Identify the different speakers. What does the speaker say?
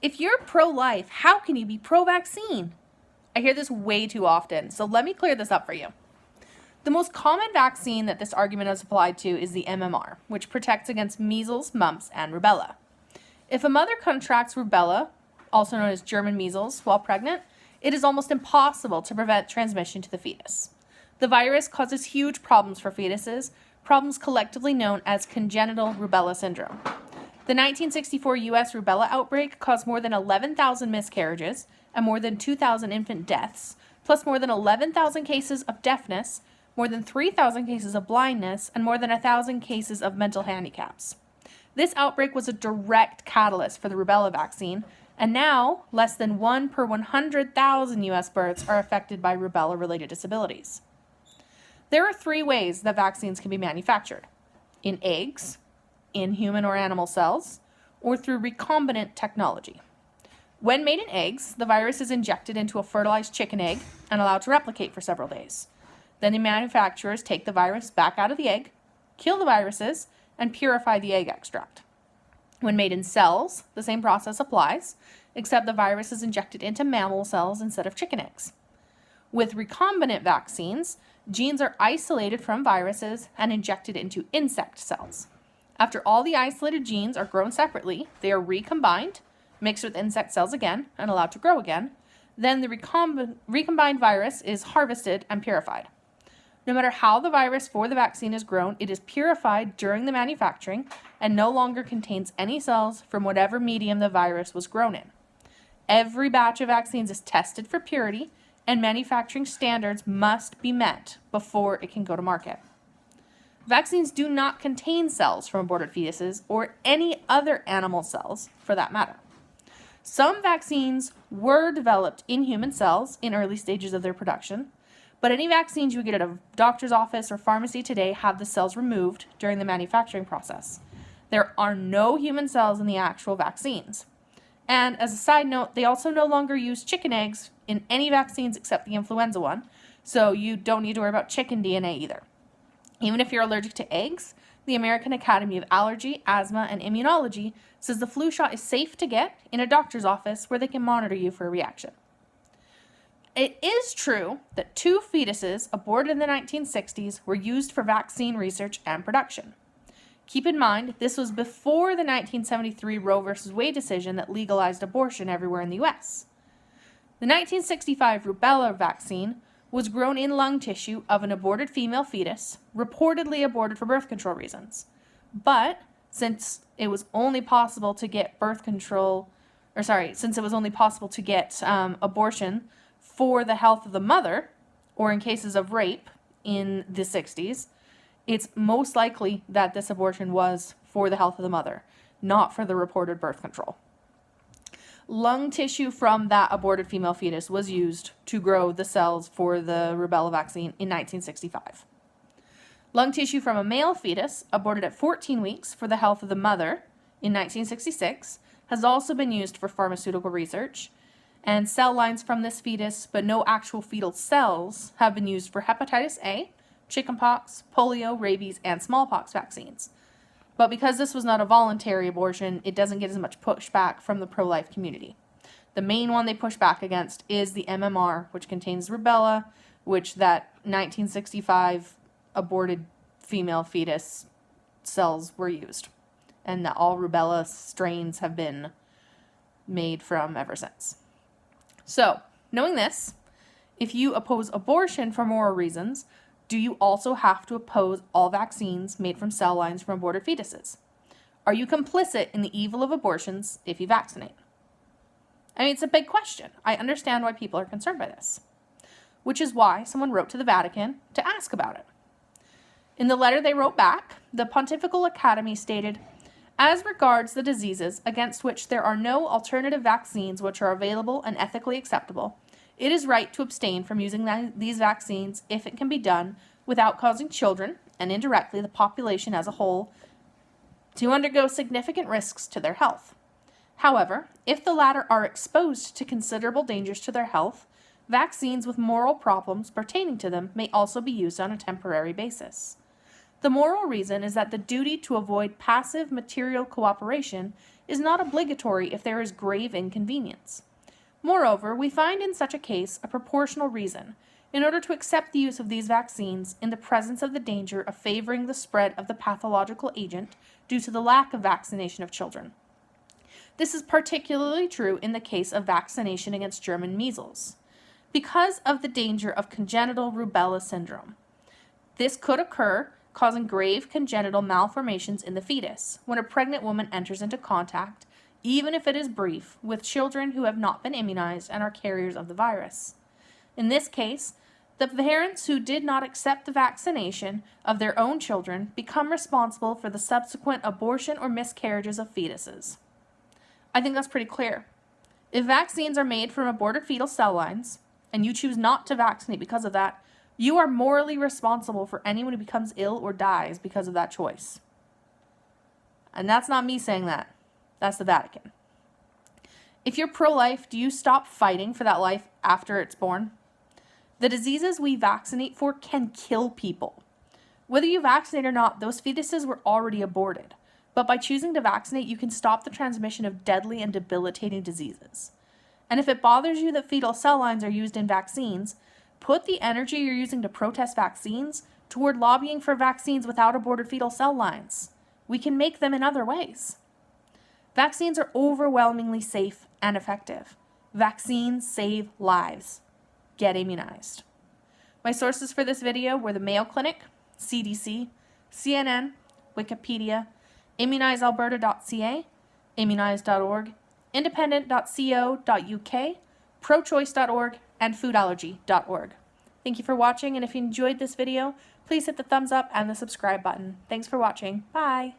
Speaker 1: If you're pro-life, how can you be pro-vaccine? I hear this way too often, so let me clear this up for you. The most common vaccine that this argument is applied to is the MMR, which protects against measles, mumps, and rubella. If a mother contracts rubella, also known as German measles, while pregnant, it is almost impossible to prevent transmission to the fetus. The virus causes huge problems for fetuses, problems collectively known as congenital rubella syndrome. The 1964 U.S. rubella outbreak caused more than 11,000 miscarriages and more than 2,000 infant deaths, plus more than 11,000 cases of deafness, more than 3,000 cases of blindness, and more than 1,000 cases of mental handicaps. This outbreak was a direct catalyst for the rubella vaccine, and now less than 1 per 100,000 U.S. births are affected by rubella-related disabilities. There are 3 ways that vaccines can be manufactured: in eggs, in human or animal cells, or through recombinant technology. When made in eggs, the virus is injected into a fertilized chicken egg and allowed to replicate for several days. Then the manufacturers take the virus back out of the egg, kill the viruses, and purify the egg extract. When made in cells, the same process applies, except the virus is injected into mammal cells instead of chicken eggs. With recombinant vaccines, genes are isolated from viruses and injected into insect cells. After all the isolated genes are grown separately, they are recombined, mixed with insect cells again, and allowed to grow again. Then the recombined virus is harvested and purified. No matter how the virus for the vaccine is grown, it is purified during the manufacturing and no longer contains any cells from whatever medium the virus was grown in. Every batch of vaccines is tested for purity, and manufacturing standards must be met before it can go to market. Vaccines do not contain cells from aborted fetuses or any other animal cells, for that matter. Some vaccines were developed in human cells in early stages of their production, but any vaccines you get at a doctor's office or pharmacy today have the cells removed during the manufacturing process. There are no human cells in the actual vaccines. And as a side note, they also no longer use chicken eggs in any vaccines except the influenza one, so you don't need to worry about chicken DNA either. Even if you're allergic to eggs, the American Academy of Allergy, Asthma, and Immunology says the flu shot is safe to get in a doctor's office where they can monitor you for a reaction. It is true that 2 fetuses aborted in the 1960s were used for vaccine research and production. Keep in mind, this was before the 1973 Roe v. Wade decision that legalized abortion everywhere in the U.S. The 1965 rubella vaccine was grown in lung tissue of an aborted female fetus, reportedly aborted for birth control reasons. But since it was only possible to get abortion for the health of the mother, or in cases of rape in the 60s, it's most likely that this abortion was for the health of the mother, not for the reported birth control. Lung tissue from that aborted female fetus was used to grow the cells for the rubella vaccine in 1965. Lung tissue from a male fetus aborted at 14 weeks for the health of the mother in 1966 has also been used for pharmaceutical research, and cell lines from this fetus, but no actual fetal cells, have been used for hepatitis A, chickenpox, polio, rabies, and smallpox vaccines. But because this was not a voluntary abortion, it doesn't get as much pushback from the pro-life community. The main one they push back against is the MMR, which contains rubella, which that 1965 aborted female fetus cells were used, and that all rubella strains have been made from ever since. So, knowing this, if you oppose abortion for moral reasons, do you also have to oppose all vaccines made from cell lines from aborted fetuses? Are you complicit in the evil of abortions if you vaccinate? I mean, it's a big question. I understand why people are concerned by this, which is why someone wrote to the Vatican to ask about it. In the letter they wrote back, the Pontifical Academy stated, "As regards the diseases against which there are no alternative vaccines which are available and ethically acceptable, it is right to abstain from using these vaccines if it can be done without causing children, and indirectly the population as a whole, to undergo significant risks to their health. However, if the latter are exposed to considerable dangers to their health, vaccines with moral problems pertaining to them may also be used on a temporary basis. The moral reason is that the duty to avoid passive material cooperation is not obligatory if there is grave inconvenience. Moreover, we find in such a case a proportional reason in order to accept the use of these vaccines in the presence of the danger of favoring the spread of the pathological agent due to the lack of vaccination of children. This is particularly true in the case of vaccination against German measles, because of the danger of congenital rubella syndrome. This could occur, causing grave congenital malformations in the fetus when a pregnant woman enters into contact, even if it is brief, with children who have not been immunized and are carriers of the virus. In this case, the parents who did not accept the vaccination of their own children become responsible for the subsequent abortion or miscarriages of fetuses. I think that's pretty clear. If vaccines are made from aborted fetal cell lines, and you choose not to vaccinate because of that, you are morally responsible for anyone who becomes ill or dies because of that choice. And that's not me saying that. That's the Vatican. If you're pro-life, do you stop fighting for that life after it's born? The diseases we vaccinate for can kill people. Whether you vaccinate or not, those fetuses were already aborted. But by choosing to vaccinate, you can stop the transmission of deadly and debilitating diseases. And if it bothers you that fetal cell lines are used in vaccines, put the energy you're using to protest vaccines toward lobbying for vaccines without aborted fetal cell lines. We can make them in other ways. Vaccines are overwhelmingly safe and effective. Vaccines save lives. Get immunized. My sources for this video were the Mayo Clinic, CDC, CNN, Wikipedia, immunizealberta.ca, immunize.org, independent.co.uk, prochoice.org, and foodallergy.org. Thank you for watching, and if you enjoyed this video, please hit the thumbs up and the subscribe button. Thanks for watching. Bye!